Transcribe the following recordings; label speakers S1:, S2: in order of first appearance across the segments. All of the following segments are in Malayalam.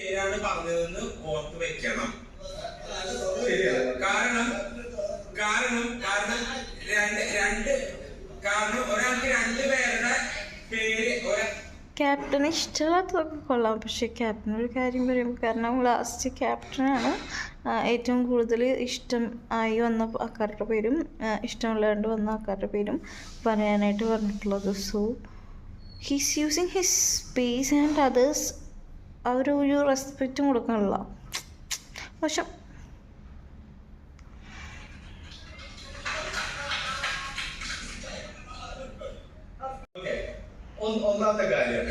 S1: പേരാണ് പറഞ്ഞതെന്ന് ഓർത്ത് വെക്കണം. കാരണം കാരണം കാരണം കാരണം ഒരാൾക്ക് രണ്ടുപേരുടെ പേര്
S2: ക്യാപ്റ്റന് ഇഷ്ടമില്ലാത്തതൊക്കെ കൊള്ളാം. പക്ഷെ ക്യാപ്റ്റനൊരു കാര്യം പറയുമ്പോൾ, കാരണം ലാസ്റ്റ് ക്യാപ്റ്റനാണ് ഏറ്റവും കൂടുതൽ ഇഷ്ടം ആയി വന്ന ആൾക്കാരുടെ പേരും ഇഷ്ടമില്ലാണ്ട് വന്ന ആൾക്കാരുടെ പേരും പറയാനായിട്ട് പറഞ്ഞിട്ടുള്ളത്. So he's using his space and others ഒരു റെസ്പെക്റ്റും കൊടുക്കണില്ല. പക്ഷെ
S1: ഒന്നാമത്തെ കാര്യം,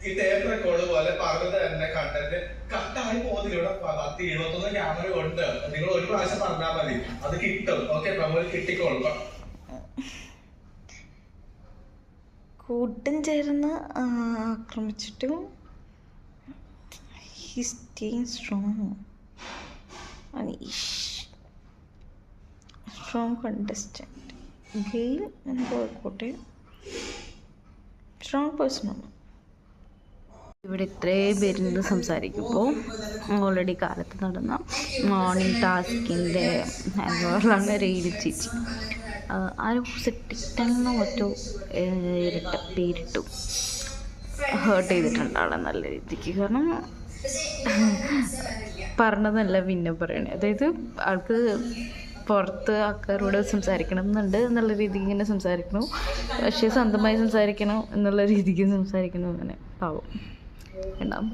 S1: ഈ ടേപ്പ് റെക്കോർഡ് പോലെ പറഞ്ഞത് തന്നെ കണ്ടന്റ് കട്ടായി പോകുന്നില്ല. ഇവിടെ 10-71 ക്യാമറ ഉണ്ട്. നിങ്ങൾ ഒരു പ്രാവശ്യം പറഞ്ഞാൽ മതി, അത് കിട്ടും. ഓക്കെ, നമ്മൾ കിട്ടിക്കോളും.
S2: കൂട്ടം ചേർന്ന് ആക്രമിച്ചിട്ടും he's staying strong. Anish, strong contestant. Gail and Boycott, strong person. ഇവിടെ ഇത്രയും പേരിന്ന് സംസാരിക്കുമ്പോൾ ഓൾറെഡി കാലത്ത് നടന്ന മോർണിംഗ് ടാസ്കിൻ്റെ ഹാൻഡോവറിലാണ് റെയില് ചേച്ചി. ആരും സെറ്റിട്ടെണ്ണോ മറ്റോ ഇരട്ട പേരിട്ടു ഹേർട്ട് ചെയ്തിട്ടുണ്ട് ആളെ നല്ല രീതിക്ക്. കാരണം പറഞ്ഞതല്ല പിന്നെ പറയണേ, അതായത് ആൾക്ക് പുറത്ത് ആൾക്കാരോട് സംസാരിക്കണം എന്നുണ്ട് എന്നുള്ള രീതിക്ക് ഇങ്ങനെ സംസാരിക്കണം, പക്ഷേ സ്വന്തമായി സംസാരിക്കണം എന്നുള്ള രീതിക്ക് സംസാരിക്കണം. അങ്ങനെ പാവം ഉണ്ടാവും.